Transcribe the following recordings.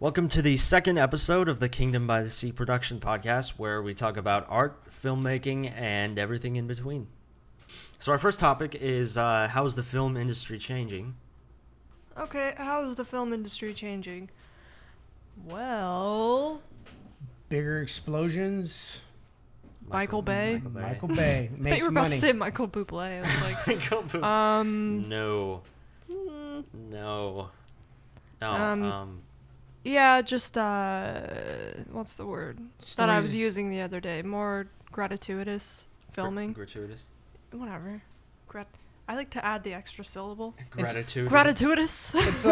Welcome to the second episode of the Kingdom by the Sea production podcast, where we talk about art, filmmaking, and everything in between. So our first topic is how is the film industry changing? Okay, how is the film industry changing? Well, Bigger explosions. Michael Bay. Michael Bay I thought makes you were about to money. say Michael Bublé. I was like, Michael Bublé. No. yeah, just what's the word that I was Stories- using the other day? More gratuitous filming. Gratuitous. Whatever. I like to add the extra syllable. Gratitude. Gratuitous. It's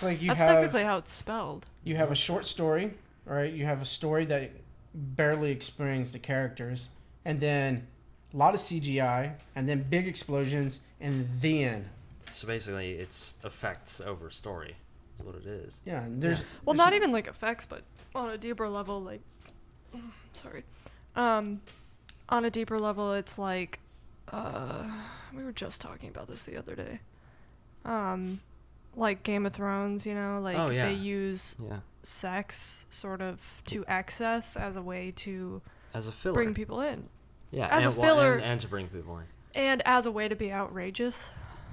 like you That's have technically how it's spelled. you have a short story, right? You have a story that barely experienced the characters, and then a lot of CGI, and then big explosions, and then So basically, it's effects over story. Is what it is. yeah, and there's Well, there's not even like effects, but on a deeper level, like, sorry, on a deeper level, it's like, we were just talking about this the other day, like Game of Thrones, you know, like Oh, yeah. they use Yeah. sex sort of to access as a way to As a filler. bring people in, Yeah. as a and, filler- and to bring people in. and as a way to be outrageous,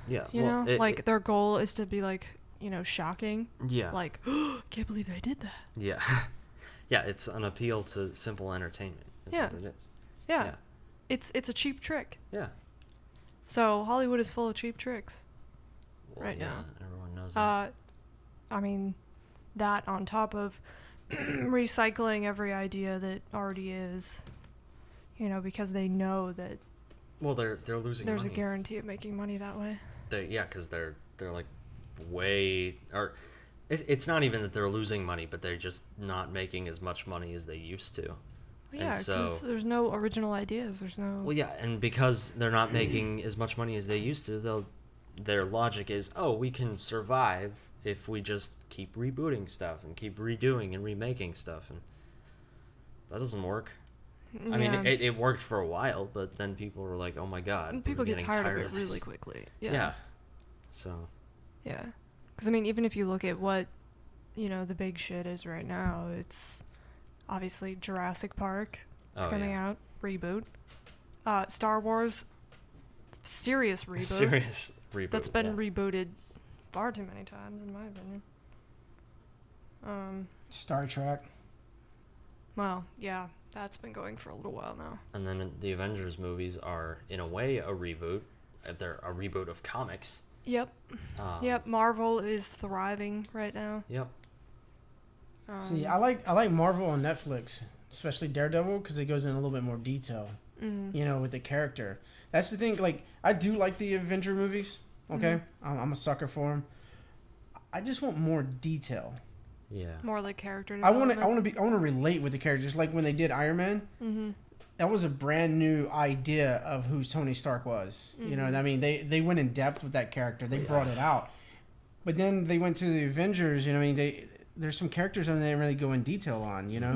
Yeah. you know, like their goal is to be like, you know, shocking, Yeah. like, can't believe they did that. Yeah. Yeah, it's an appeal to simple entertainment. Is Yeah. what it is. Yeah. Yeah. It's a cheap trick. Yeah. So Hollywood is full of cheap tricks. Well, Right yeah, now. everyone knows that. I mean, that on top of recycling every idea that already is, you know, because they know that Well, they're losing there's money. a guarantee of making money that way. Yeah, because they're like way or it's not even that they're losing money, but they're just not making as much money as they used to. Well, yeah, so- because there's no original ideas. There's no. Well, yeah, and because they're not making as much money as they used to, their logic is, oh, we can survive if we just keep rebooting stuff and keep redoing and remaking stuff, and that doesn't work. I mean, Yeah. it worked for a while, but then people were like, oh my god, And people we're get getting tired of it this. really quickly. Yeah. So, Yeah. Because, I mean, even if you look at what, you know, the big shit is right now, it's obviously Jurassic Park is Oh, coming yeah. out, reboot. Star Wars, serious reboot. serious reboot. That's been yeah. rebooted far too many times, in my opinion. Star Trek. Well, yeah, that's been going for a little while now. And then the Avengers movies are, in a way, a reboot. They're a reboot of comics. Yep. Yep. Marvel is thriving right now. Yep. See, I like Marvel on Netflix, especially Daredevil, because it goes in a little bit more detail. You know, with the character. That's the thing. Like, I do like the Avenger movies. Okay, I'm a sucker for them. I just want more detail. Yeah. More like character I development. want to relate with the characters. Like when they did Iron Man, that was a brand new idea of who Tony Stark was. You know, I mean, they went in depth with that character. They brought it out. But then they went to the Avengers. You know, I mean, there's some characters on they didn't really go in detail on. You know,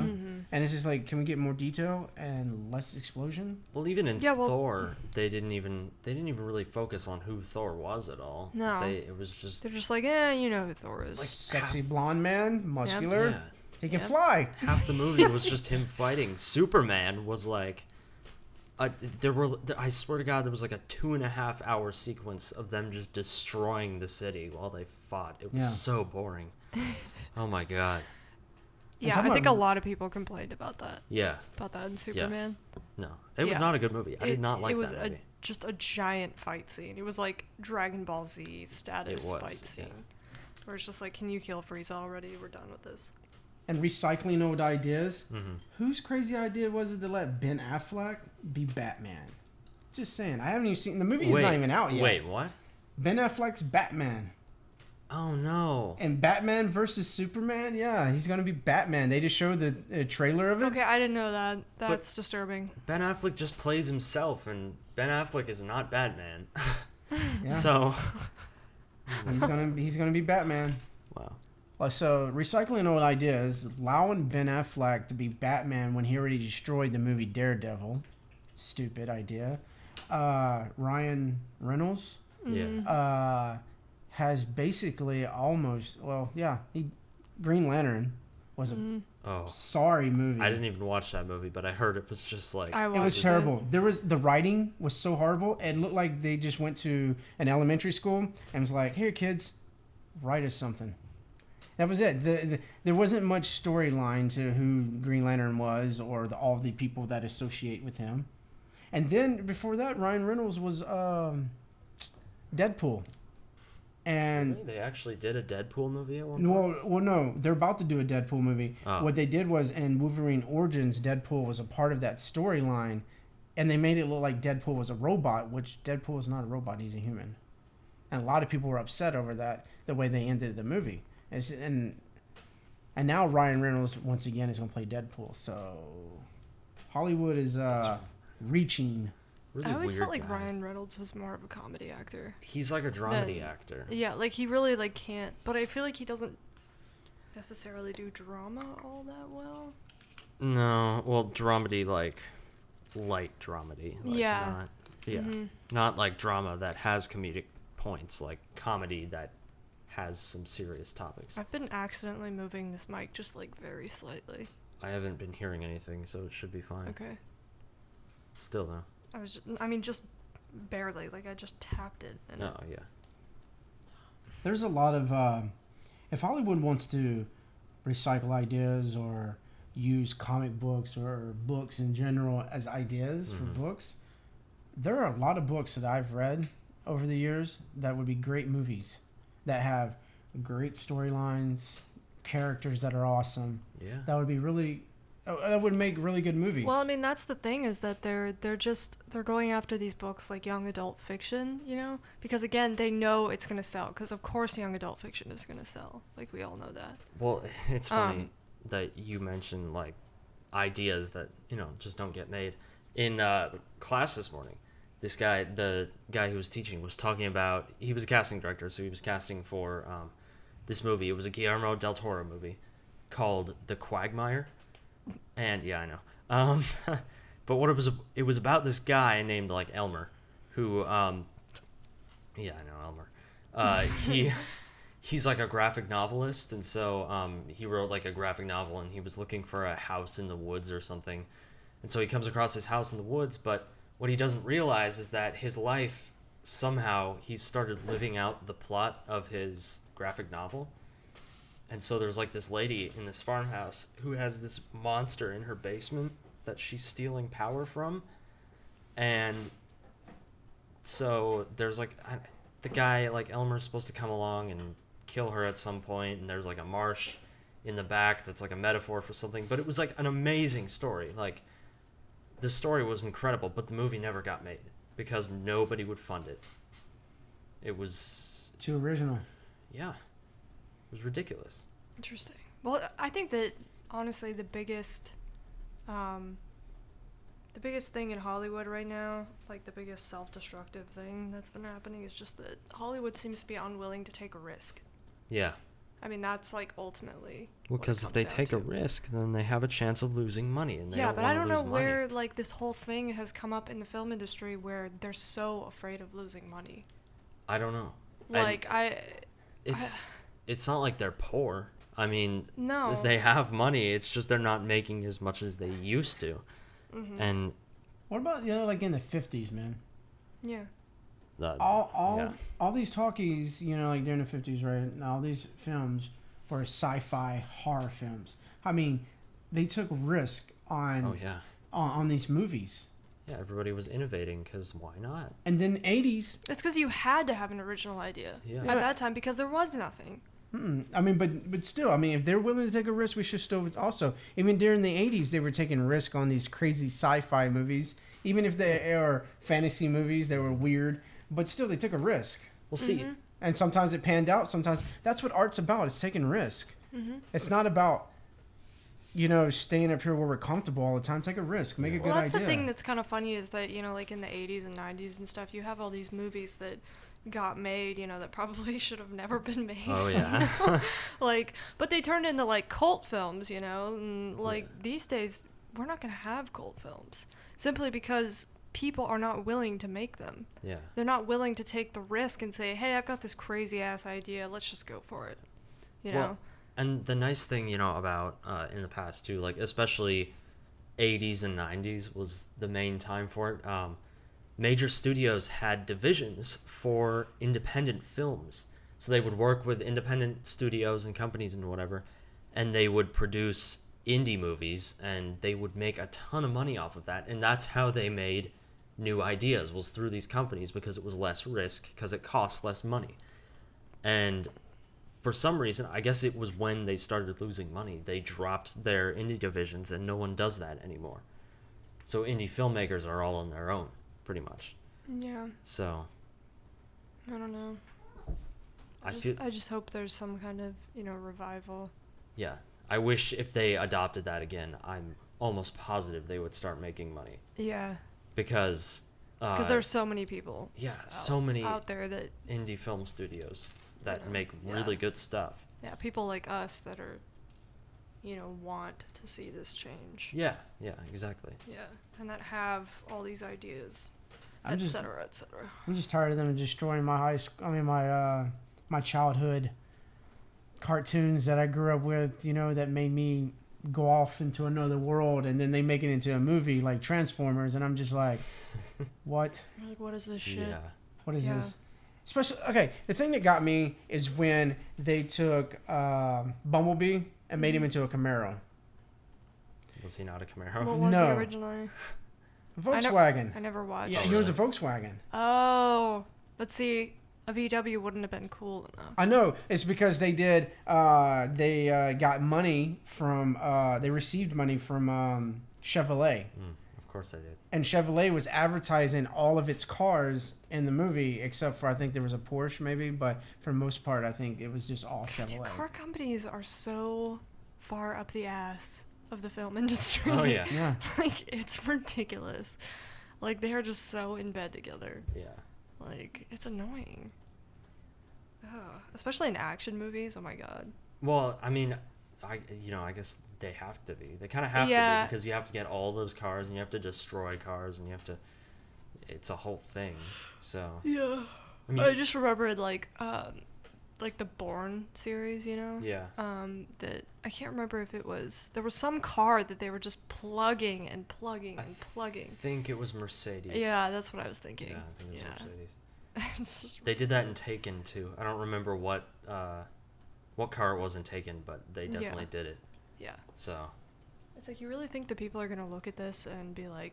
and it's just like, can we get more detail and less explosion? Well, even in Yeah, well- Thor, they didn't even really focus on who Thor was at all. No. It was just They're just like, you know who Thor is. Like, Sexy blonde man, muscular. yeah. He can Yep. fly. Half the movie was just him fighting. Superman was like, I swear to God, there was like a 2.5 hour sequence of them just destroying the city while they fought. It was Yeah. so boring. Oh my God. Yeah, talking I think a about- lot of people complained about that. Yeah. About that in Superman. No, it was Yeah. not a good movie. I did not like it was that movie. just a giant fight scene. It was like Dragon Ball Z status It was, fight scene. yeah. Where it's just like, can you kill Frieza already? We're done with this. And recycling old ideas. Mhm. Whose crazy idea was it to let Ben Affleck be Batman? Just saying. I haven't even seen the movie. Is not even out yet. Wait, what? Ben Affleck's Batman. Oh no. And Batman versus Superman? Yeah, he's going to be Batman. They just showed the trailer of it. Okay, I didn't know that. That's disturbing. Ben Affleck just plays himself, and Ben Affleck is not Batman. Yeah. So, he's gonna be Batman. wow. So recycling old ideas, allowing Ben Affleck to be Batman when he already destroyed the movie Daredevil. Stupid idea. Ryan Reynolds Yeah. has basically Green Lantern. was a Oh, sorry movie. I didn't even watch that movie, but I heard it was just like I It was watched terrible. The writing was so horrible. It looked like they just went to an elementary school and was like, "Here, kids, write us something." That was it. There wasn't much storyline to who Green Lantern was or all the people that associate with him. And then before that, Ryan Reynolds was Deadpool. And Really? They actually did a Deadpool movie at one point. well, no, they're about to do a Deadpool movie. Oh. What they did was in Wolverine Origins, Deadpool was a part of that storyline, and they made it look like Deadpool was a robot, which Deadpool is not a robot; he's a human. And a lot of people were upset over that, the way they ended the movie. And now Ryan Reynolds once again is going to play Deadpool. So Hollywood is reaching. Really I always weird felt like guy. Ryan Reynolds was more of a comedy actor. He's like a dramedy Then- actor. Yeah, like he really like can't. But I feel like he doesn't necessarily do drama all that well. No, well, dramedy like light dramedy. Like Yeah. Not, not like drama that has comedic points, like comedy that has some serious topics. I've been accidentally moving this mic just like very slightly. I haven't been hearing anything, so it should be fine. Okay. Still though. I mean, just barely. Like I just tapped it. And No, yeah. There's a lot of if Hollywood wants to recycle ideas or use comic books or books in general as ideas for books, there are a lot of books that I've read over the years that would be great movies that have great storylines, characters that are awesome. Yeah. That would be really that would make really good movies. Well, I mean, that's the thing is that they're going after these books like young adult fiction, you know, because again they know it's gonna sell. Because of course young adult fiction is gonna sell. Like we all know that. Well, it's funny that you mentioned like ideas that just don't get made. In class this morning, this guy, the guy who was teaching, was talking about. He was a casting director, so he was casting for this movie. It was a Guillermo del Toro movie called The Quagmire, and yeah, I know. But what it was about this guy named like Elmer, who yeah, I know Elmer. He's like a graphic novelist, and so he wrote like a graphic novel, and he was looking for a house in the woods or something, and so he comes across this house in the woods, but what he doesn't realize is that his life, somehow he started living out the plot of his graphic novel. And so there's like this lady in this farmhouse who has this monster in her basement that she's stealing power from. And so there's like the guy, like Elmer's supposed to come along and kill her at some point, and there's like a marsh in the back that's like a metaphor for something. But it was like an amazing story. Like the story was incredible, but the movie never got made because nobody would fund it. It was, too original. yeah, it was ridiculous. Interesting. Well, I think that honestly the biggest thing in Hollywood right now, like the biggest self-destructive thing that's been happening, is just that Hollywood seems to be unwilling to take a risk. Yeah. I mean, that's like ultimately. Well, what it because if comes they down take a to. risk, then they have a chance of losing money, and they Yeah, don't but I wanna don't know lose money. where like this whole thing has come up in the film industry where they're so afraid of losing money. I don't know. Like It's not like they're poor. I mean, No. they have money. It's just they're not making as much as they used to. Mm-hmm. And What about like in the 50s, man? Yeah. All these talkies, like during the 50s, right? And all these films were sci-fi horror films. I mean, they took risk on oh yeah, on these movies. yeah. Everybody was innovating because why not? And then 80s, It's because you had to have an original idea Yeah. at that time because there was nothing. I mean, but still, I mean, if they're willing to take a risk, we should still also. Even during the 80s, they were taking risk on these crazy sci-fi movies. Even if they are fantasy movies, they were weird, but still, they took a risk. Well, see, Mm-hmm. And sometimes it panned out. Sometimes that's what art's about. It's taking risk. Mm-hmm. It's not about, staying up here where we're comfortable all the time. Take a risk. Make a good Well, that's idea. the thing that's kind of funny is that, like in the 80s and 90s and stuff, you have all these movies that got made, that probably should have never been made. oh yeah, Like, but they turned into like cult films, and like these days we're not going to have cult films simply because people are not willing to make them. yeah. They're not willing to take the risk and say, hey, I've got this crazy ass idea, let's just go for it. You Well, know? And the nice thing, about in the past too, like especially 80s and 90s was the main time for it. Major studios had divisions for independent films. So they would work with independent studios and companies and whatever, and they would produce indie movies, and they would make a ton of money off of that. And that's how they made new ideas, was through these companies, because it was less risk, because it costs less money. And for some reason, I guess it was when they started losing money, they dropped their indie divisions, and no one does that anymore. So indie filmmakers are all on their own, pretty much. Yeah. So I don't know. I feel, I just hope there's some kind of, revival. yeah, I wish if they adopted that again, I'm almost positive they would start making money, Yeah. because There's so many people so many out there that, indie film studios that know, make yeah. really good stuff. yeah, people like us that are, want to see this change. Yeah, exactly. Yeah. And that have all these ideas, I'm et just cetera, et cetera. I'm just tired of them destroying my high school. I mean, my childhood cartoons that I grew up with. That made me go off into another world, and then they make it into a movie like Transformers, and I'm just like, what? You're like, what is this shit? Yeah. What is Yeah. this? Especially, okay, the thing that got me is when they took Bumblebee and made him into a Camaro. Was he not a Camaro? What was No. he originally? Volkswagen. I never watched. Yeah, Oh, he was a really? Volkswagen. Oh, but see, a VW wouldn't have been cool enough. I know. It's because they did. They got money from. They received money from Chevrolet, Of course I did. and Chevrolet was advertising all of its cars in the movie, except for I think there was a Porsche maybe, but for the most part, I think it was just all Dude, Chevrolet. car companies are so far up the ass of the film industry. Oh yeah. Yeah. Like, it's ridiculous. Like, they are just so in bed together. Yeah. Like, it's annoying. Ugh. Especially in action movies. Oh my god. Well, I mean, I guess they have to be. They kind of have to Yeah. be, because you have to get all those cars, and you have to destroy cars, and you have to. It's a whole thing. So. Yeah. I mean, I just remembered, like the Bourne series, yeah. that I can't remember if it was, there was some car that they were just plugging and plugging and I plugging. think it was Mercedes. Yeah, that's what I was thinking. Yeah, I think it was Yeah. Mercedes. It's just, They did that in Taken too. I don't remember what car it was in Taken, but they Yeah. definitely did it. yeah. So. It's like, you really think that people are gonna look at this and be like,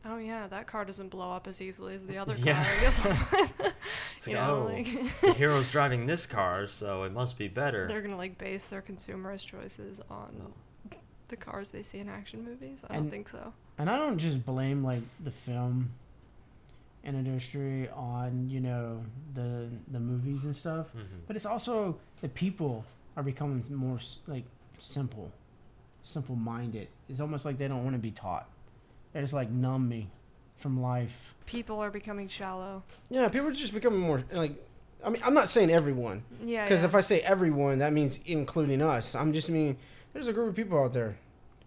oh yeah, that car doesn't blow up as easily as the other Yeah. car. I guess I'll find It's like, oh, like the hero's driving this car, so it must be better. they're gonna like base their consumerist choices on the cars they see in action movies. I don't And- think so. And I don't just blame like the film industry on the movies and stuff, but it's also the people are becoming more like simple minded. It's almost like they don't want to be taught. They just like numb me from life. People are becoming shallow. Yeah, people are just becoming more like. I mean, I'm not saying everyone, Yeah. because yeah. if I say everyone, that means including us. I'm just mean there's a group of people out there.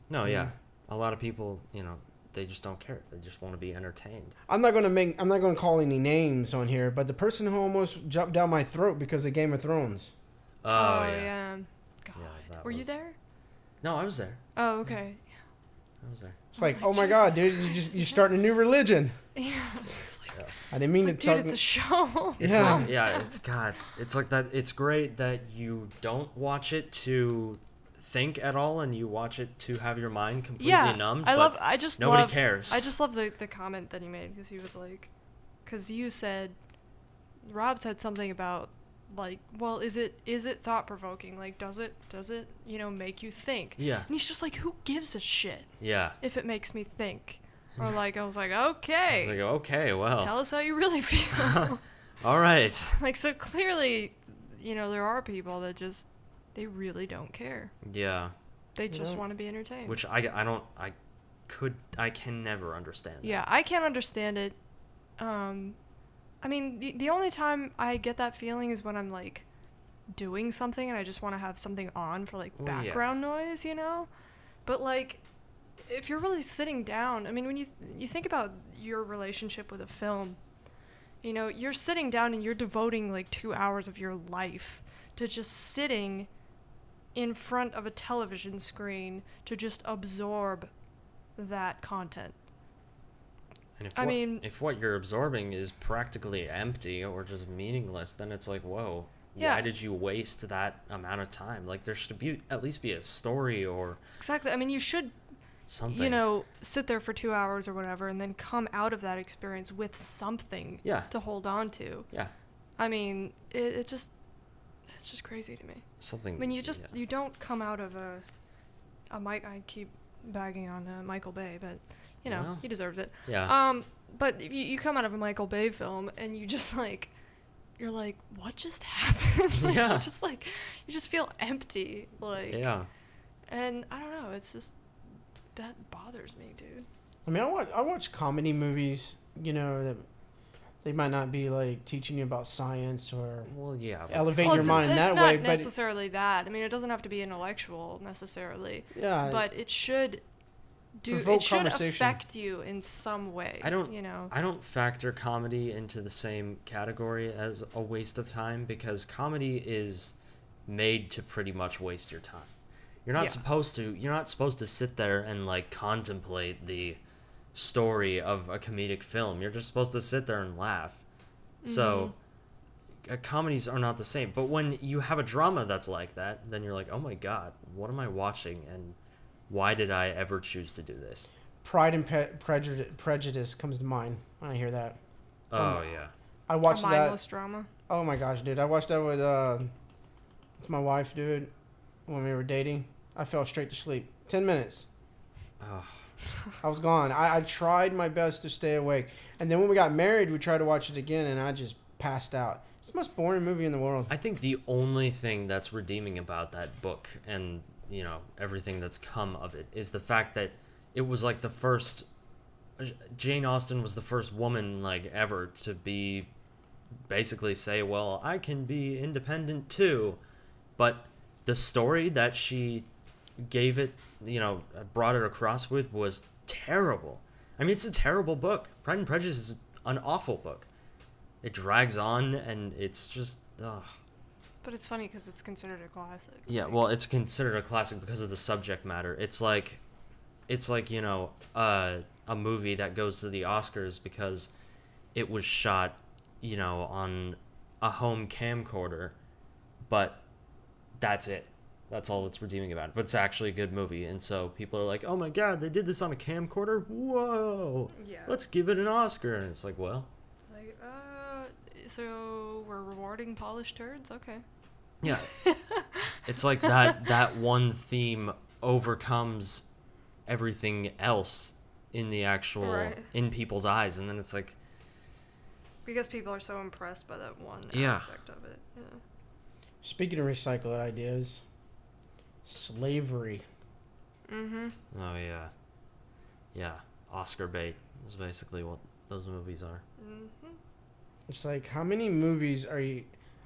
No, yeah. A lot of people, they just don't care. They just want to be entertained. I'm not gonna call any names on here, but the person who almost jumped down my throat because of Game of Thrones. Oh, yeah. God. Yeah, that Were you was- there? No, I was there. Oh, okay. I was there. It's I was like, like, oh my god, Jesus dude, you're starting a new religion. Yeah. It's like, I didn't mean it's to like, talk. dude, it's a show. It's Yeah. like, yeah, it's God. It's like that. It's great that you don't watch it to think at all, and you watch it to have your mind completely numbed. but I just nobody love, cares. I just love the comment that he made, because he was like, because you said, Rob said something about, like, well, is it thought provoking? Like, does it make you think? Yeah. And he's just like, who gives a shit Yeah. if it makes me think? Or like, I was like, It's okay, like, okay, well, tell us how you really feel. all right. Like, so clearly, there are people that just, they really don't care. Yeah. They just Yeah. want to be entertained. Which I can never understand. That. Yeah, I can't understand it. I mean, the only time I get that feeling is when I'm, like, doing something and I just want to have something on for, like, Well, yeah. background noise, But, like, if you're really sitting down, I mean, when you think about your relationship with a film, you're sitting down and you're devoting, like, 2 hours of your life to just sitting in front of a television screen to just absorb that content. And I mean, if what you're absorbing is practically empty or just meaningless, then it's like, whoa, Yeah. why did you waste that amount of time? Like, there should be at least be a story or exactly. I mean, you should, something. you know, sit there for 2 hours or whatever and then come out of that experience with something Yeah. to hold on to. Yeah. I mean, it's just crazy to me. Something. I mean, you just, yeah. you don't come out of a I keep bagging on Michael Bay, but, you know, Well, he deserves it. Yeah. But if you come out of a Michael Bay film and you just, like, you're like, what just happened? Like, Yeah. you just feel empty. Like, yeah. and I don't know, it's just, that bothers me, dude. I mean, I watch comedy movies, you know, that they might not be like teaching you about science or Well, yeah. but- elevating Well, your mind in it's that not way, but necessarily that. I mean, it doesn't have to be intellectual necessarily, yeah, but it should Provoke it should conversation. affect you in some way. I don't- you know. I don't factor comedy into the same category as a waste of time because comedy is made to pretty much waste your time. You're not Yeah. supposed to sit there and like contemplate the story of a comedic film. You're just supposed to sit there and laugh. So comedies are not the same. But when you have a drama that's like that, then you're like, "Oh my god, what am I watching and why did I ever choose to do this?" Pride and Prejudice comes to mind when I hear that. Oh yeah. I A watched that. mindless drama. Oh my gosh, dude! I watched that with my wife, dude, when we were dating. I fell straight to sleep. 10 minutes. Oh, I was gone. I tried my best to stay awake. And then when we got married, we tried to watch it again, and I just passed out. It's the most boring movie in the world. I think the only thing that's redeeming about that book and, you know, everything that's come of it is the fact that it was like the first Jane Austen was the first woman like ever to be basically say, well, I can be independent too. But the story that she gave it, you know, brought it across with was terrible. I mean, it's a terrible book. Pride and Prejudice is an awful book. It drags on and it's just, ugh. But it's funny because it's considered a classic. Yeah, like- well, it's considered a classic because of the subject matter. It's like, you know, a movie that goes to the Oscars because it was shot, you know, on a home camcorder, but that's it. That's all that's redeeming about it. But it's actually a good movie, and so people are like, "Oh my god, they did this on a camcorder! Whoa! Yeah. Let's give it an Oscar!" And it's like, well, Like, so we're rewarding polished turds? Okay. yeah, it's like that one theme overcomes everything else in the actual Right. in people's eyes, and then it's like, Because people are so impressed by that one Yeah. aspect of it. Yeah. Speaking of recycled ideas, slavery. Mm-hmm. oh yeah, Oscar bait is basically what those movies are. Mm-hmm. It's like, how many movies are you...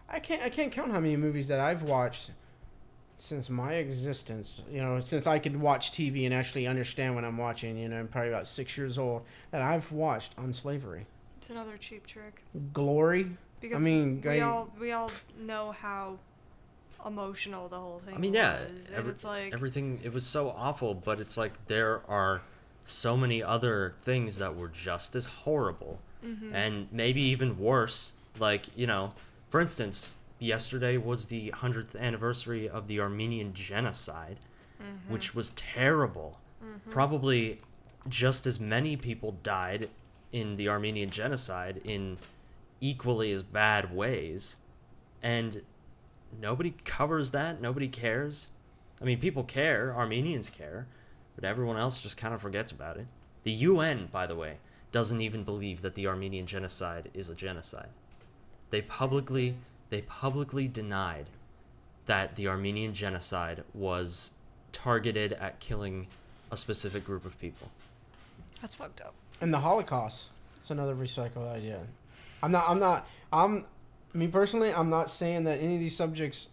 I can't count how many movies that I've watched since my existence, you know, since I could watch TV and actually understand what I'm watching, you know, I'm probably about 6 years old, that I've watched on slavery. It's another cheap trick. Glory. Because mean, we all know how emotional the whole thing I mean, yeah, was. And it's like, everything. It was so awful, but it's like there are so many other things that were just as horrible, and maybe even worse. Like, you know, for instance, yesterday was the 100th anniversary of the Armenian genocide, which was terrible. Probably just as many people died in the Armenian genocide in equally as bad ways, and nobody covers that. Nobody cares. I mean, people care. Armenians care, but everyone else just kind of forgets about it. The UN, by the way, doesn't even believe that the Armenian genocide is a genocide. They publicly denied that the Armenian genocide was targeted at killing a specific group of people. that's fucked up. And the Holocaust. It's another recycled idea. Me personally, I'm not saying that any of these subjects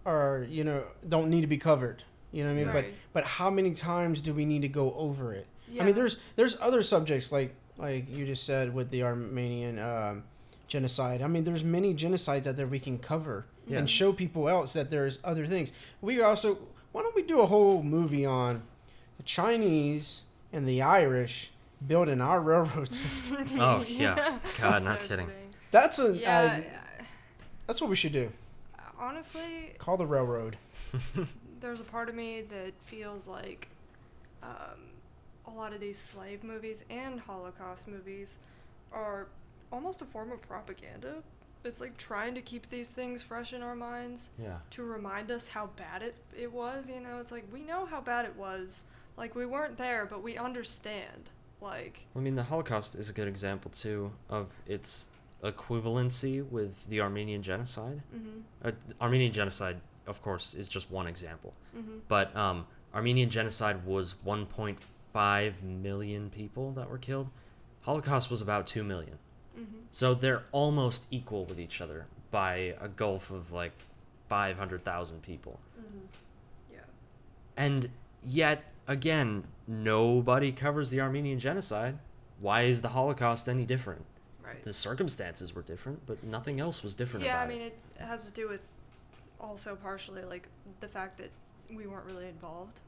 are, you know, don't need to be covered. You know what I mean? Right. But how many times do we need to go over it? Yeah. I mean, there's other subjects like you just said with the Armenian genocide. I mean, there's many genocides out there we can cover. Yeah. and show people else that there's other things. We also, why don't we do a whole movie on the Chinese and the Irish building our railroad system? Oh, yeah. God, not kidding. That's a Yeah, that's what we should do. honestly, Call the railroad. there's a part of me that feels like a lot of these slave movies and Holocaust movies are almost a form of propaganda. It's like trying to keep these things fresh in our minds Yeah. to remind us how bad it was, you know? It's like, we know how bad it was. Like, we weren't there, but we understand. Like, I mean, the Holocaust is a good example, too, of its equivalency with the Armenian genocide. Armenian genocide, of course, is just one example. But Armenian genocide was 1.5 million people that were killed. Holocaust was about 2 million. So they're almost equal with each other by a gulf of like 500,000 people. yeah. And yet, again, nobody covers the Armenian genocide. Why is the Holocaust any different? Right. The circumstances were different, but nothing else was different Yeah, I about mean, it. it has to do with also partially, like, the fact that we weren't really involved,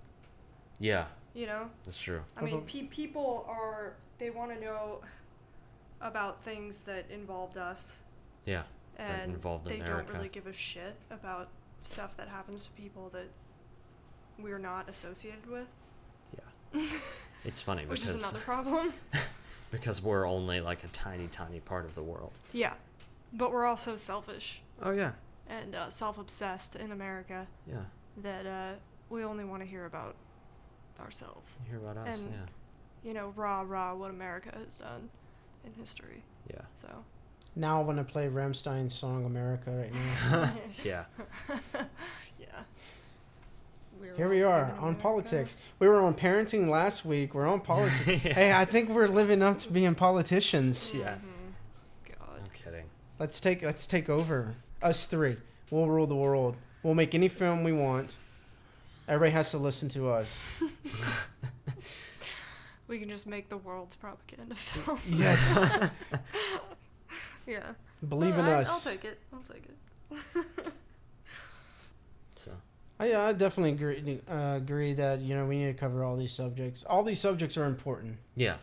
Yeah, you know? that's true. I mean, people are, they want to know about things that involved us, Yeah, that and involved they America. don't really give a shit about stuff that happens to people that we're not associated with, Yeah. It's funny which is because another problem. because we're only like a tiny, tiny part of the world. Yeah, but we're also selfish Oh, yeah. and self-obsessed in America Yeah. that we only want to hear about ourselves. You hear about us? And- Yeah. You know, rah, what America has done in history. Yeah. So, Now I want to play Rammstein's song "America" right now. Yeah. yeah. We're Here all we living are in on America. politics. We were on parenting last week. We're on politics. Hey, I think we're living up to being politicians. Yeah. God. I'm kidding. Let's take over. Us three. We'll rule the world. We'll make any film we want. Everybody has to listen to us. We can just make the world's propaganda film. Yes. Yeah. Believe in Alright, us. I'll take it. So, I definitely agree that we need to cover all these subjects. All these subjects are important. yeah.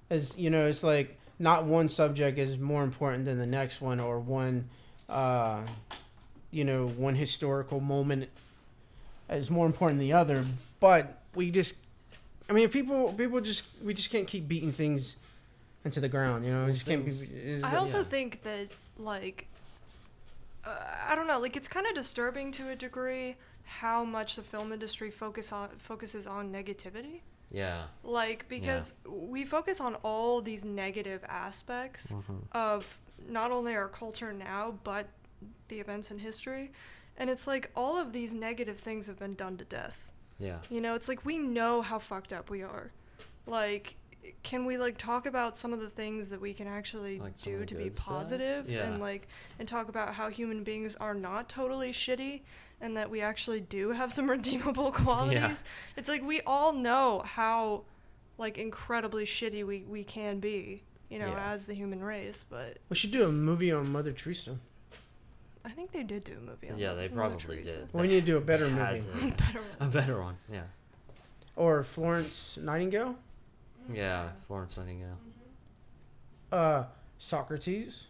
As it's like not one subject is more important than the next one, or one one historical moment is more important than the other. But we just we just can't keep beating things into the ground. We just can't. I also Yeah. think that, like, I don't know, like, it's kind of disturbing to a degree how much the film industry focuses on negativity. Yeah. Like, because we focus on all these negative aspects of not only our culture now, but the events in history. And it's like all of these negative things have been done to death. Yeah. It's like we know how fucked up we are. Like, can we, like, talk about some of the things that we can actually Like some do of the to be good stuff? positive Yeah. and talk about how human beings are not totally shitty and that we actually do have some redeemable qualities? It's like we all know how, like, incredibly shitty we can be, Yeah. as the human race, but We should do a movie on Mother Teresa. I think they did do a movie on Yeah, they Mother probably Teresa. did. We need to do a better They had movie. to. Better A one. better one. Yeah. Or Florence Nightingale. Yeah. Florence Nightingale. Socrates.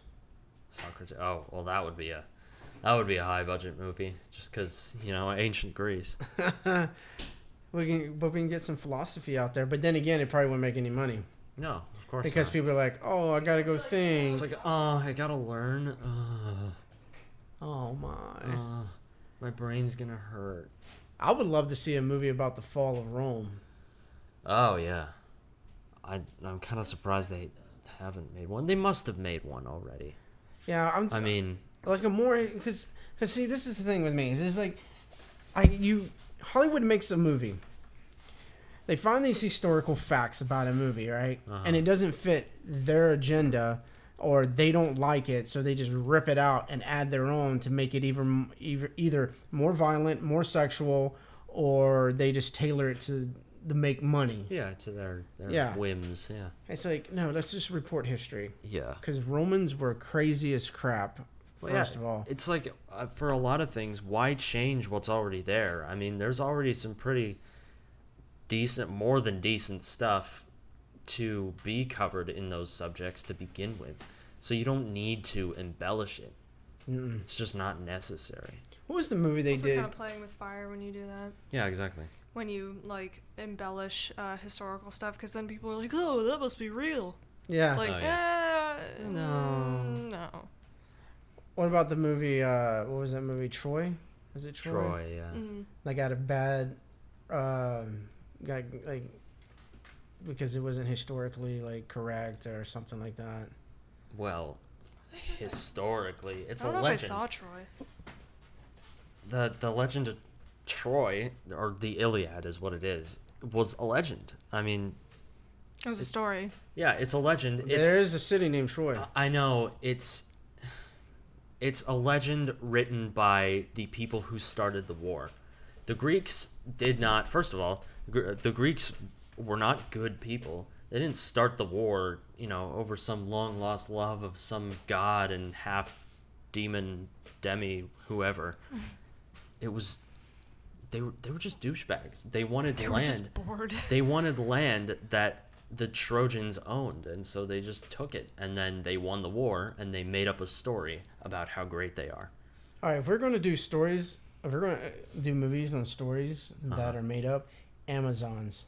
Socrates. Oh, well, that would be a high budget movie, just because ancient Greece. We can get some philosophy out there, but then again, it probably wouldn't make any money No, of course because not. people are like, "Oh, I gotta go think." It's like, oh, I gotta learn. Oh my! My brain's gonna hurt. I would love to see a movie about the fall of Rome. Oh yeah, I'm kind of surprised they haven't made one. They must have made one already. Yeah, I mean, like a more because see, this is the thing with me. Is like, Hollywood makes a movie. They find these historical facts about a movie, right? Uh-huh. And it doesn't fit their agenda, or they don't like it, so they just rip it out and add their own to make it either more violent, more sexual, or they just tailor it to make money. yeah, to their Yeah. whims. Yeah. It's like, no, let's just report history. Yeah. Because Romans were crazy as crap Well, first of all. it's like for a lot of things, why change what's already there? I mean, there's already some pretty decent, more than decent stuff to be covered in those subjects to begin with. So you don't need to embellish it. Mm-mm. It's just not necessary. What was the movie they It's also did? kind of playing with fire when you do that. Yeah, exactly. When you like embellish historical stuff, because then people are like, "Oh, that must be real." Yeah. It's like, No. no. What about the movie? What was that movie? Troy? Was it Troy? Troy, yeah. Mm. Like got a bad, got like because it wasn't historically like correct or something like that. Well, historically, it's I a don't know if I legend. saw Troy. The legend of Troy, or the Iliad is what it is, was a legend. I mean, It was a story. yeah, it's a legend. There is a city named Troy. I know it's a legend written by the people who started the war. The Greeks did not. First of all, the Greeks were not good people. They didn't start the war, over some long lost love of some god and half demon, demi, whoever. It was they were just douchebags. They wanted They were land. just bored. They wanted land that the Trojans owned, and so they just took it, and then they won the war, and they made up a story about how great they are. All right, if we're gonna do stories, if we're gonna do movies on stories that are made up, Amazons.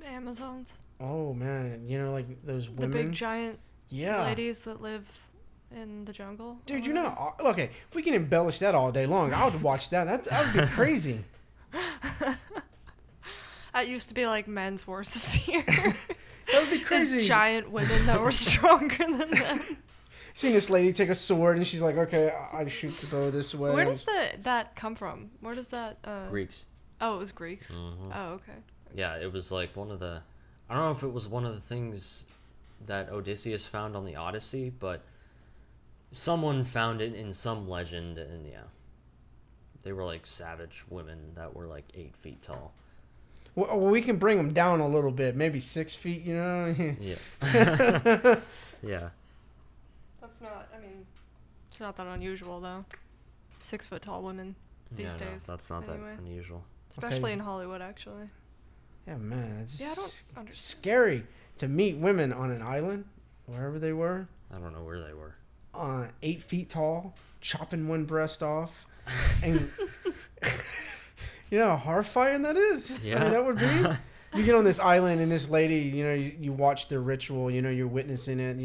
Amazons. Oh man, like those The women. big giant Yeah. ladies that live in the jungle. Dude, or you know, whatever. okay, we can embellish that all day long. I would watch that. That would be crazy. That used to be like men's worst fear. That would be crazy. These giant women that were stronger than them. Seen this lady take a sword and she's like, okay, I shoot the bow this way. Where does that come from? Where does that? Greeks. Oh, it was Greeks. Mhm. Oh, okay. Yeah, it was like one of the. I don't know if it was one of the things that Odysseus found on the Odyssey, but someone found it in some legend, and yeah, they were like savage women that were like 8 feet tall. Well, we can bring them down a little bit, maybe 6 feet. Yeah. Yeah. That's not. I mean, it's not that unusual though. 6 foot tall women these Yeah, no, days. that's not anyway. that unusual. Especially Okay. in Hollywood, actually. Yeah, man, it's Yeah, I don't just understand. scary to meet women on an island, wherever they were, I don't know where they were. 8 feet tall, chopping one breast off, and you know how horrifying that is. I Yeah. mean, that would be. You get on this island and this lady, you watch the ritual, you're witnessing it,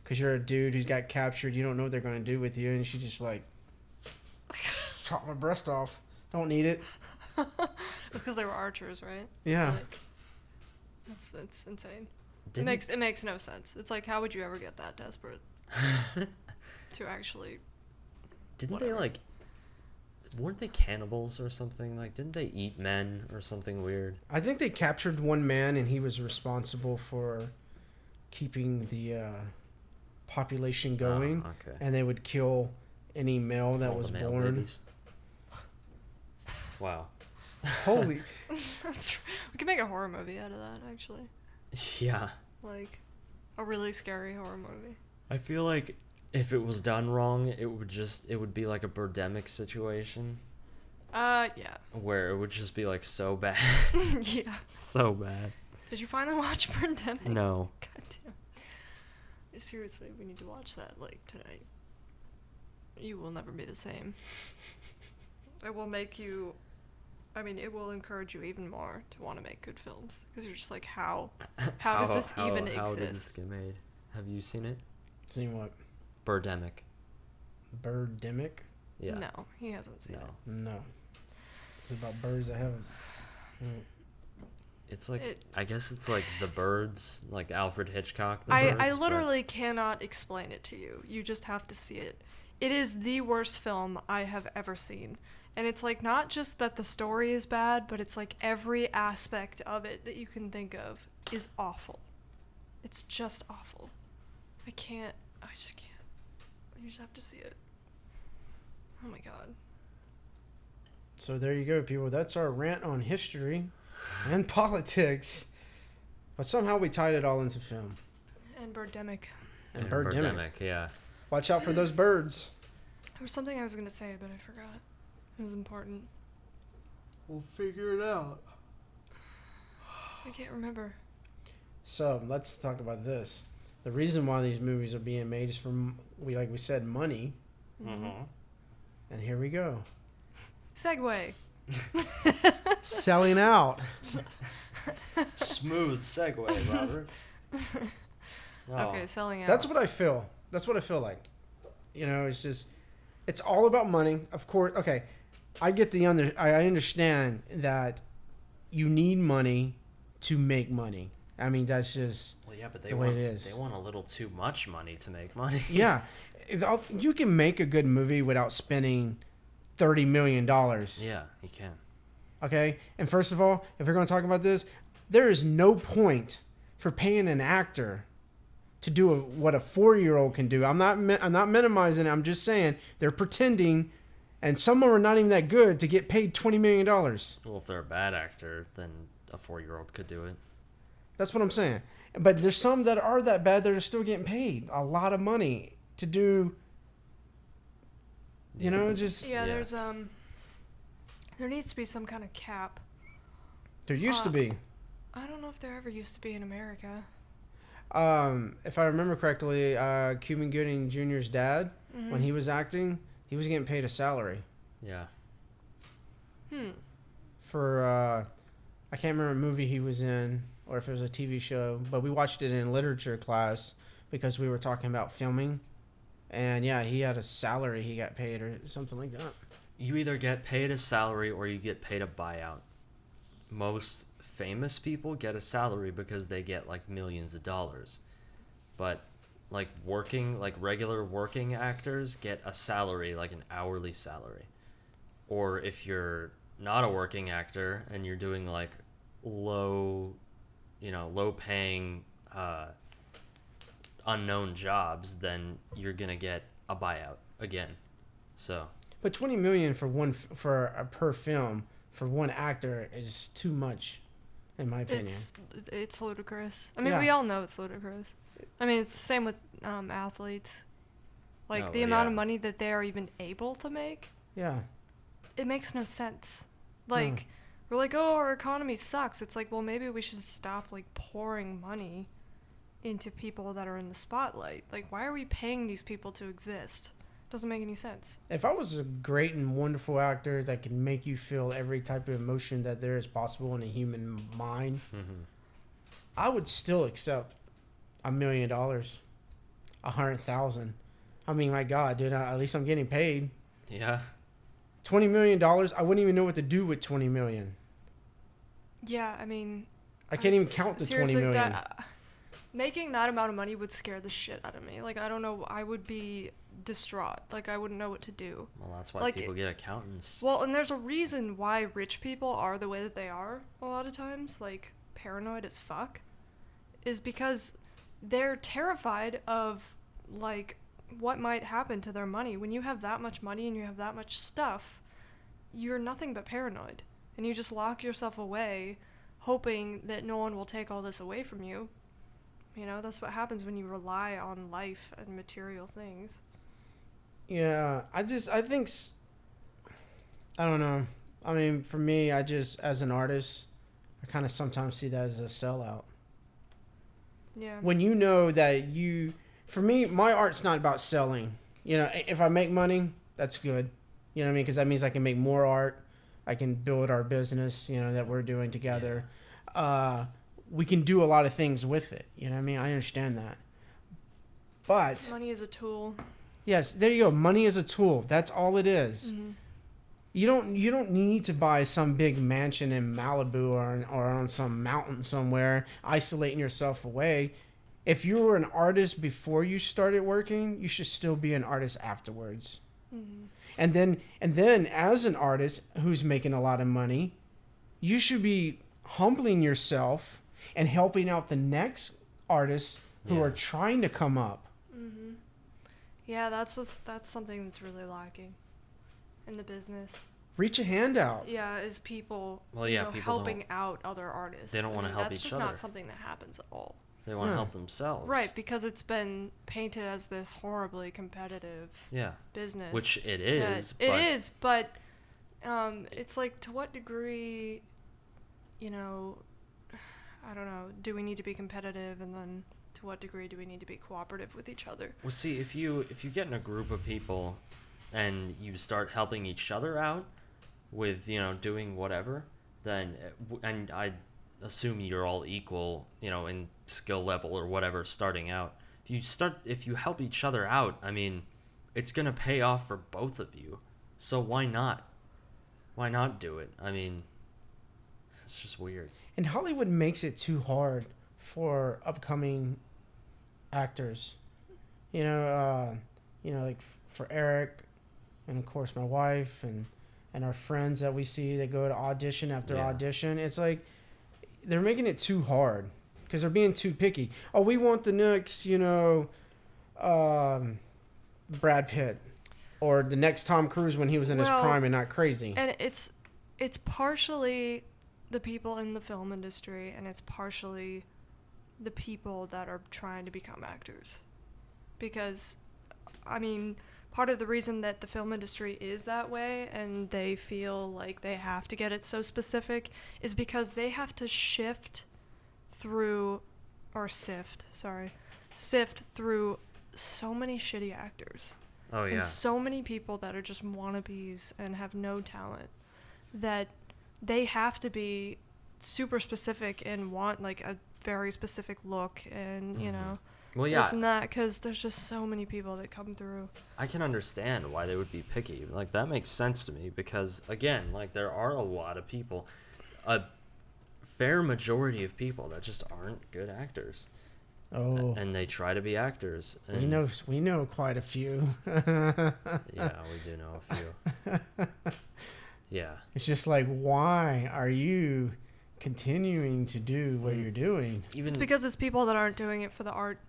because you're a dude who's got captured. You don't know what they're going to do with you, and she just like chop my breast off. Don't need it. It's because they were archers, right? Yeah. It's it's insane. Didn't- It makes no sense. It's like, how would you ever get that desperate to actually? Didn't whatever. they like? Weren't they cannibals or something? Like, didn't they eat men or something weird? I think they captured one man, and he was responsible for keeping the population going. Oh, okay. And they would kill any male that All the was male born. babies. Wow. Holy. We could make a horror movie out of that, actually. Yeah. Like, a really scary horror movie. I feel like if it was done wrong, it would be like a Birdemic situation Yeah. where it would just be like so bad. Yeah. So bad. Did you finally watch Birdemic? No. God damn. Seriously, we need to watch that, like, tonight. You will never be the same. It will make you... I mean, it will encourage you even more to want to make good films. Because you're just like, how does this even How did this exist? get made? Have you seen it? Seen what? Birdemic. Birdemic? Yeah. No, he hasn't seen No. it. No. It's about birds that haven't. It's like It- I guess it's like The Birds, like Alfred Hitchcock. The I Birds, but- literally cannot explain it to you. You just have to see it. It is the worst film I have ever seen. And it's like not just that the story is bad, but it's like every aspect of it that you can think of is awful. It's just awful. I just can't. You just have to see it. Oh my god. So there you go, people. That's our rant on history and politics. But somehow we tied it all into film. And Birdemic. And Yeah, Birdemic. Yeah. Watch out for those birds. There was something I was gonna say, but I forgot. It was important. We'll figure it out. I can't remember. So let's talk about this. The reason why these movies are being made is from, like we said, money. Mm-hmm. And here we go. Segue. Selling out. Smooth segue, Robert. Oh. Okay, selling out. That's what I feel. That's what I feel like. You know, it's just, it's all about money. Of course, okay. I get I understand that you need money to make money. I mean, that's just Well, yeah, but the way it is. They want a little too much money to make money. Yeah. You can make a good movie without spending $30 million. Yeah, you can. Okay? And first of all, if we're going to talk about this, there is no point for paying an actor to do what a 4-year-old can do. I'm not minimizing it. I'm just saying they're pretending, and some of them are not even that good, to get paid $20 million. Well, if they're a bad actor, then a 4-year-old could do it. That's what I'm saying. But there's some that are that bad that are still getting paid a lot of money to do, just... Yeah, there's there needs to be some kind of cap. There used to be. I don't know if there ever used to be in America. If I remember correctly, Cuban Gooding Jr.'s dad, when he was acting, he was getting paid a salary. Yeah. For, I can't remember what movie he was in, or if it was a TV show, but we watched it in literature class because we were talking about filming. And yeah, he had a salary he got paid or something like that. You either get paid a salary or you get paid a buyout. Most famous people get a salary because they get like millions of dollars. But like regular working actors get a salary, like an hourly salary. Or if you're not a working actor and you're doing like low paying unknown jobs, then you're gonna get a buyout again. So But $20 million per film for one actor is too much, in my opinion. It's ludicrous. I mean, Yeah. we all know it's ludicrous. I mean, it's the same with athletes. Like, No, the amount of yeah. money that they are even able to make, Yeah. it makes no sense. Like, we're like, oh, our economy sucks. It's like, well, maybe we should stop, like, pouring money into people that are in the spotlight. Like, why are we paying these people to exist? Doesn't make any sense. If I was a great and wonderful actor that can make you feel every type of emotion that there is possible in a human mind, I would still accept $1 million, 100,000. I mean, my God, dude, at least I'm getting paid. yeah. $20 million, I wouldn't even know what to do with $20 million. Yeah, I mean... I can't even count the 20 seriously, million. Making that amount of money would scare the shit out of me. Like, I don't know, I would be distraught. Like, I wouldn't know what to do. Well, that's why Like, people get accountants. Well, and there's a reason why rich people are the way that they are a lot of times, like, paranoid as fuck, is because they're terrified of, like, what might happen to their money. When you have that much money and you have that much stuff, you're nothing but paranoid. And you just lock yourself away, hoping that no one will take all this away from you. You know, that's what happens when you rely on life and material things. Yeah, I think, I don't know. I mean, for me, as an artist, I kind of sometimes see that as a sellout. Yeah. When you know that for me, my art's not about selling. You know, if I make money, that's good. You know what I mean? Because that means I can make more art. I can build our business, that we're doing together. We can do a lot of things with it. You know what I mean? I understand that. But Money is a tool. yes, there you go. Money is a tool. That's all it is. Mm-hmm. You don't need to buy some big mansion in Malibu or on some mountain somewhere, isolating yourself away. If you were an artist before you started working, you should still be an artist afterwards. Mm-hmm. And then as an artist who's making a lot of money, you should be humbling yourself and helping out the next artists who Yeah. are trying to come up. Mm-hmm. Yeah, that's something that's really lacking in the business. Reach a hand out. Yeah, is people, Well, yeah, people helping out other artists. they don't wanna help that's each just other. not something that happens at all. They want to Yeah. help themselves. Right, because it's been painted as this horribly competitive Yeah. business. Which it that- is. It but is, but it's like, to what degree, you know, I don't know, do we need to be competitive, and then to what degree do we need to be cooperative with each other? Well, see, if you get in a group of people and you start helping each other out with, doing whatever, then and I assume you're all equal, in skill level or whatever starting out. If you help each other out, I mean, it's going to pay off for both of you. So why not? Why not do it? I mean, it's just weird. And Hollywood makes it too hard for upcoming actors. Like for Eric, and of course my wife, and our friends that we see that go to audition after Yeah. audition. It's like they're making it too hard because they're being too picky. Oh, we want the next, Brad Pitt, or the next Tom Cruise when he was in his Well, prime and not crazy. And it's partially the people in the film industry, and it's partially the people that are trying to become actors. Because, I mean, part of the reason that the film industry is that way and they feel like they have to get it so specific is because they have to sift through so many shitty actors. Oh, yeah. And so many people that are just wannabes and have no talent, that they have to be super specific and want like a very specific look and, Well, yeah, this and that, because there's just so many people that come through. I can understand why they would be picky. Like, that makes sense to me because, again, like, there are a lot of people, a fair majority of people that just aren't good actors. Oh, And they try to be actors. And we know quite a few. Yeah, we do know a few. Yeah. It's just like, why are you continuing to do what you're doing? Even It's because it's people that aren't doing it for the art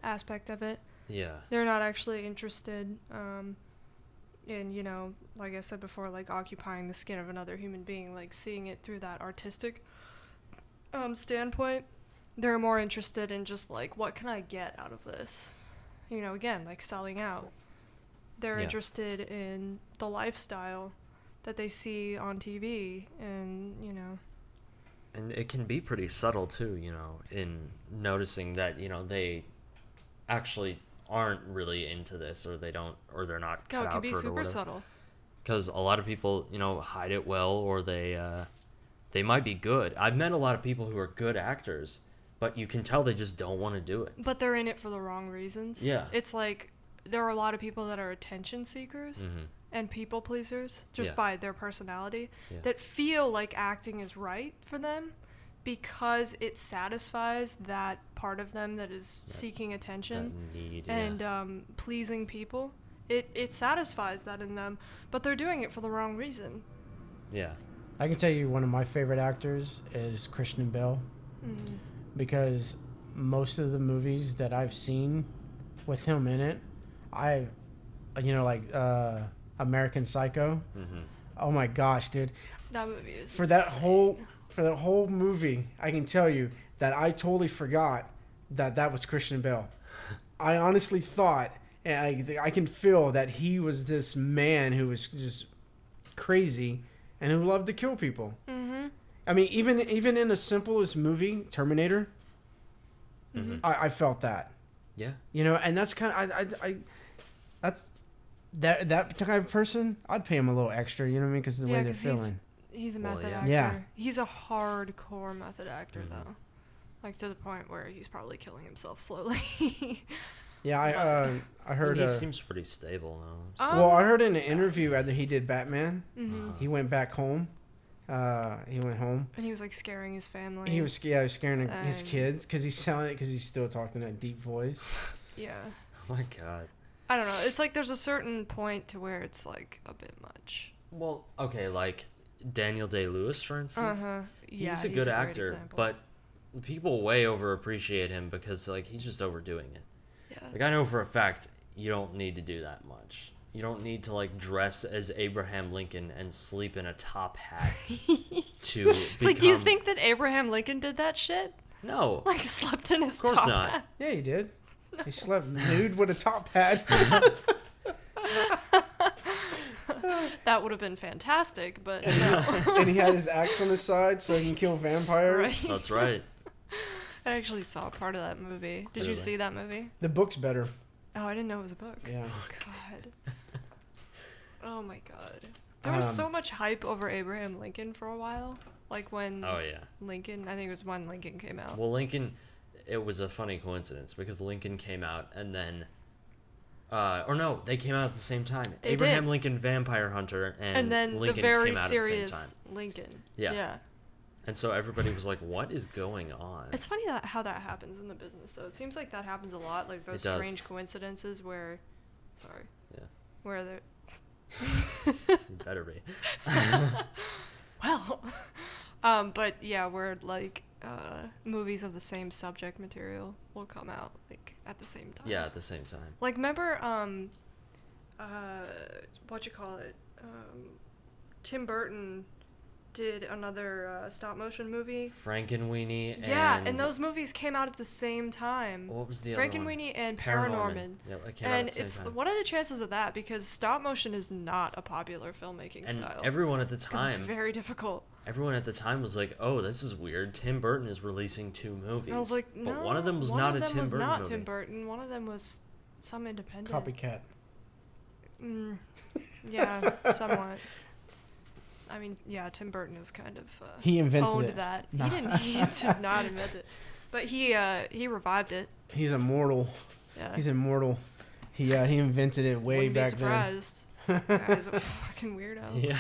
aspect of it. yeah. They're not actually interested in, like I said before, like occupying the skin of another human being, like seeing it through that artistic standpoint. They're more interested in just like, what can I get out of this? Again, like selling out. They're Yeah. interested in the lifestyle that they see on TV, and And it can be pretty subtle too, in noticing that, they actually aren't really into this, or they're not no, cut it can out be for it or super whatever. subtle. Because a lot of people, hide it well, or they might be good. I've met a lot of people who are good actors, but you can tell they just don't want to do it. But they're in it for the wrong reasons. Yeah. It's like there are a lot of people that are attention seekers Mm-hmm. and people pleasers just Yeah. by their personality Yeah. that feel like acting is right for them because it satisfies that part of them that is seeking attention That need, and pleasing people. It satisfies that in them, but they're doing it for the wrong reason. yeah. I can tell you one of my favorite actors is Christian Bale, because most of the movies that I've seen with him in it, American Psycho. Mm-hmm. Oh my gosh, dude! That movie is For that insane. whole movie, I can tell you that I totally forgot that was Christian Bale. I honestly thought, and I can feel that he was this man who was just crazy and who loved to kill people. Mm-hmm. I mean, even in the simplest movie, Terminator, Mm-hmm. I felt that. Yeah. And that's kind of that's that type of person. I'd pay him a little extra, you know what I mean, because of the way they're 'cause he's- feeling. He's a Well, method yeah. actor. Yeah. He's a hardcore method actor, Mhm. though. Like, to the point where he's probably killing himself slowly. Yeah, I heard. He seems pretty stable now. Um, Well, I heard in an interview after he did Batman, hmm he went back home. He went home. And he was, like, scaring his family. He was scaring his And- kids because he's selling it because he's still talking in that deep voice. Yeah. Oh my god. I don't know. It's like there's a certain point to where it's, like, a bit much. Well, okay, like Daniel Day-Lewis, for instance. Uh-huh. Yeah, He's a good great actor, example. but people way overappreciate him because like he's just overdoing it. Yeah. Like I know for a fact you don't need to do that much. You don't need to like dress as Abraham Lincoln and sleep in a top hat to It's like, do you think that Abraham Lincoln did that shit? No. Like slept in his Of course top not. hat. Yeah, he did. He slept nude with a top hat. That would have been fantastic, but no. And he had his axe on his side so he can kill vampires. Right. That's right. I actually saw part of that movie. Did you Really? see that movie? The book's better. Oh, I didn't know it was a book. Yeah. Oh, God. Oh, my God. There was so much hype over Abraham Lincoln for a while. Like when Oh yeah. Lincoln, I think it was when Lincoln came out. Well, Lincoln, it was a funny coincidence because Lincoln came out and then, or no, they came out at the same time. They Abraham did. Lincoln Vampire Hunter and then Lincoln the very came out at the same time. serious Lincoln. Yeah. Yeah. And so everybody was like, "What is going on?" It's funny how that happens in the business, though. It seems like that happens a lot, like those It does. strange coincidences where, sorry, Yeah. where they're, You better be. well, but yeah, where like movies of the same subject material will come out like at the same time. Yeah, at the same time. Like remember, Tim Burton did another stop motion movie. Frankenweenie and Yeah, and those movies came out at the same time. What was the other one? Frankenweenie and Paranorman. Yep, it came out And at the it's same time. what are the chances of that? Because stop motion is not a popular filmmaking And style. everyone at the 'Cause it's time, very difficult. everyone at the time was like, "Oh, this is weird. Tim Burton is releasing 2 movies." And I was like, no. But one of them was one not of a them Tim was Burton not movie. Tim Burton. One of them was some independent. Copycat. Yeah, somewhat. I mean, yeah, Tim Burton is kind of He invented owned it. that. No. He didn't. He did not invent it, but he revived it. He's immortal. Yeah. He's immortal. He invented it way Wouldn't back be surprised. Guy's a fucking weirdo. Yeah.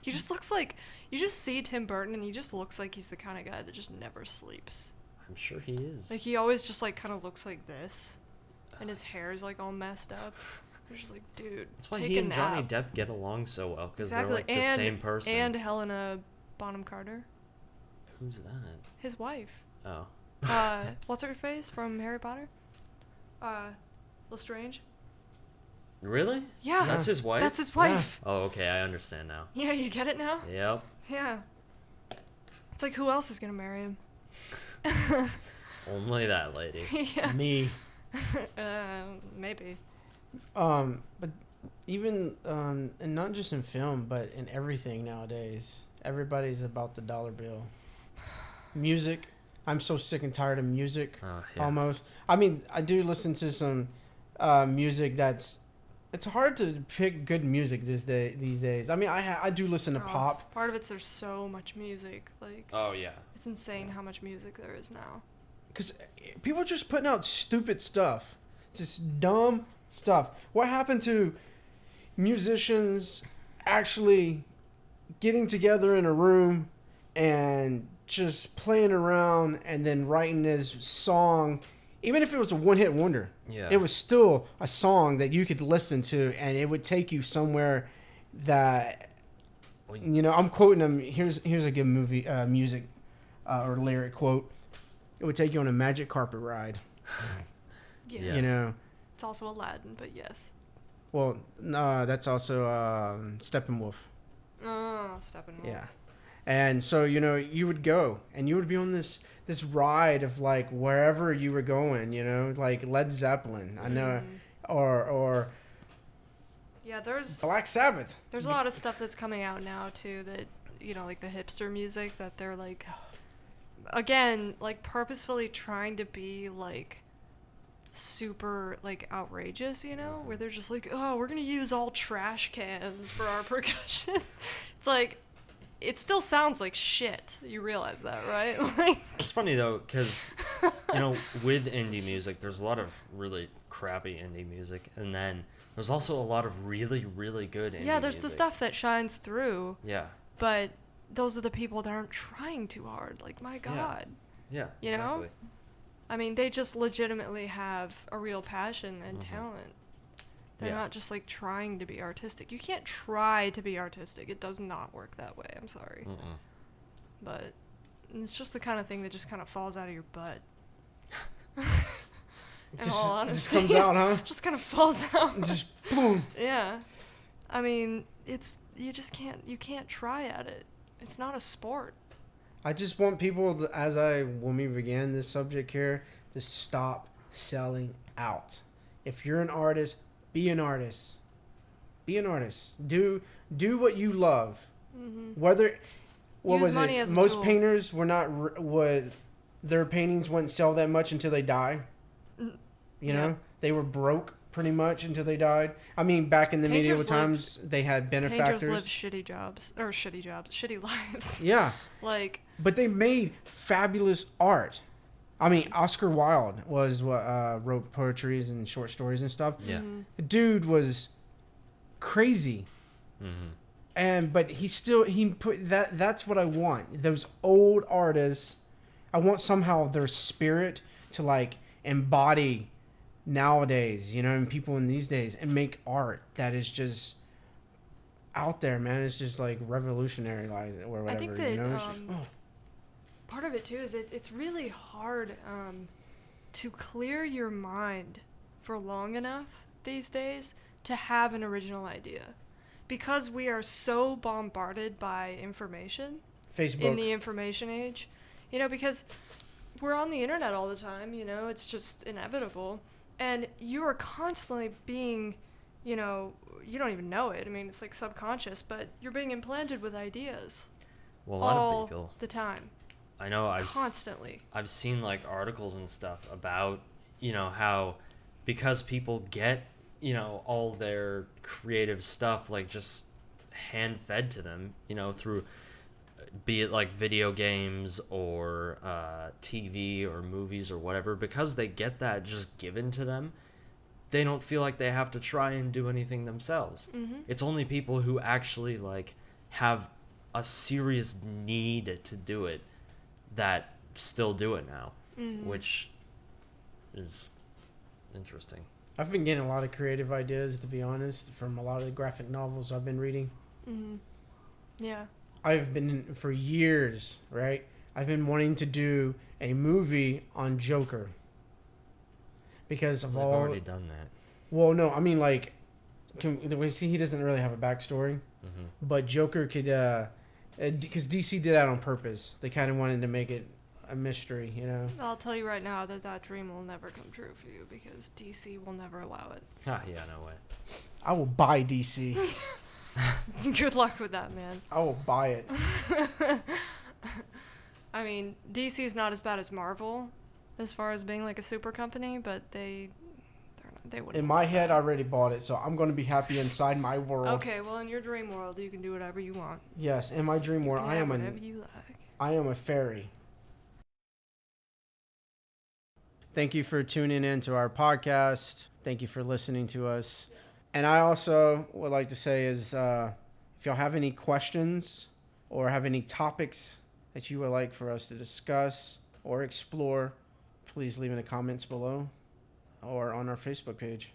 He just looks like you just see Tim Burton and he just looks like he's the kind of guy that just never sleeps. I'm sure he is. Like he always just like kind of looks like this, and his hair's like all messed up. You're just like, dude. That's why take he a and Johnny nap. Depp get along so well because Exactly. they're like the and, same person. And Helena Bonham Carter, Who's that? his wife. Oh. What's her face from Harry Potter? Lestrange. Really? Yeah. That's his wife? That's his wife. Oh, okay. I understand now. Yeah, you get it now? Yep. Yeah. It's like, who else is gonna marry him? Only that lady. Yeah. Me. Maybe. But even and not just in film, but in everything nowadays, everybody's about the dollar bill. Music. I'm so sick and tired of music. Oh, yeah. Almost. I mean, I do listen to some music that's. It's hard to pick good music these days. I mean, I do listen to pop. Part of it's there's so much music. Like, Oh, yeah. it's insane how much music there is now. Because people are just putting out stupid stuff. Just dumb stuff. What happened to musicians actually getting together in a room and just playing around and then writing this song? Even if it was a one-hit wonder, Yeah. it was still a song that you could listen to and it would take you somewhere that, Well, you know, I'm quoting them. Here's a good movie music or lyric quote. It would take you on a magic carpet ride. Yes. Yes. You know, It's also Aladdin, but yes. well, no, that's also Steppenwolf. Oh, Steppenwolf. Yeah, and so you know you would go and you would be on this ride of like wherever you were going. You know, like Led Zeppelin. I know, or Yeah, there's Black Sabbath. a lot of stuff that's coming out now too that, you know, like the hipster music that they're like, again, like purposefully trying to be like super like outrageous, you know, where they're just like, oh, we're gonna use all trash cans for our percussion. It's like, it still sounds like shit. You realize that, right? Like, It's funny, though, because, you know, with indie music, there's a lot of really crappy indie music. And then there's also a lot of really, really good indie yeah, there's the music. stuff that shines through, Yeah. but those are the people that aren't trying too hard. Like, my God. Yeah. You know? exactly. I mean, they just legitimately have a real passion and talent. They're Yeah. not just like trying to be artistic. You can't try to be artistic. It does not work that way. I'm sorry. Mm-mm. But it's just the kind of thing that just kind of falls out of your butt. In all honesty. just comes out, huh? Just kind of falls out. Just boom. Yeah. I mean, you can't try at it. It's not a sport. I just want people, to, when we began this subject here, to stop selling out. If you're an artist, be an artist. Be an artist. Do what you love. Mm-hmm. Whether what Use was money it? as a Most tool. painters were not would their paintings wouldn't sell that much until they die. You know, they were broke pretty much until they died. I mean, back in the medieval Painters times, they had benefactors. Painters live shitty lives. Yeah, Like, but they made fabulous art. I mean, Oscar Wilde was what wrote poetry and short stories and stuff. Yeah. mhm. The dude was crazy, but he put that. That's what I want. Those old artists, I want somehow their spirit to like embody nowadays, you know, and people in these days, and make art that is just out there, man. It's just like revolutionary, like or whatever. I think that you know, it's just, part of it too is it's really hard to clear your mind for long enough these days to have an original idea, because we are so bombarded by information Facebook. in the information age, you know, because we're on the internet all the time, you know, it's just inevitable, and you are constantly being, you know, you don't even know it. I mean, it's like subconscious, but you're being implanted with ideas Well, a lot all of people. the time. I know Constantly. I've seen like articles and stuff about, you know, how because people get, you know, all their creative stuff like just hand fed to them, you know, through be it like video games or TV or movies or whatever, because they get that just given to them, they don't feel like they have to try and do anything themselves. Mm-hmm. It's only people who actually like have a serious need to do it that still do it now, which is interesting. I've been getting a lot of creative ideas, to be honest, from a lot of the graphic novels I've been reading. Mm-hmm. Yeah. I've been, for years, right? I've been wanting to do a movie on Joker. Because of They've all... already done that. Well, no, I mean, like... we see he doesn't really have a backstory. Mm-hmm. But Joker could... because DC did that on purpose. They kind of wanted to make it a mystery, you know? I'll tell you right now that dream will never come true for you, because DC will never allow it. Ah, yeah, no way. I will buy DC. Good luck with that, man. I will buy it. I mean, DC is not as bad as Marvel as far as being like a super company, but they wouldn't. In my head, I already bought it, so I'm going to be happy inside my world. Okay, well, in your dream world, you can do whatever you want. Yes, in my dream world, You can have whatever you like. I am a fairy. Thank you for tuning in to our podcast. Thank you for listening to us. And I also would like to say is, if y'all have any questions or have any topics that you would like for us to discuss or explore, please leave in the comments below or on our Facebook page.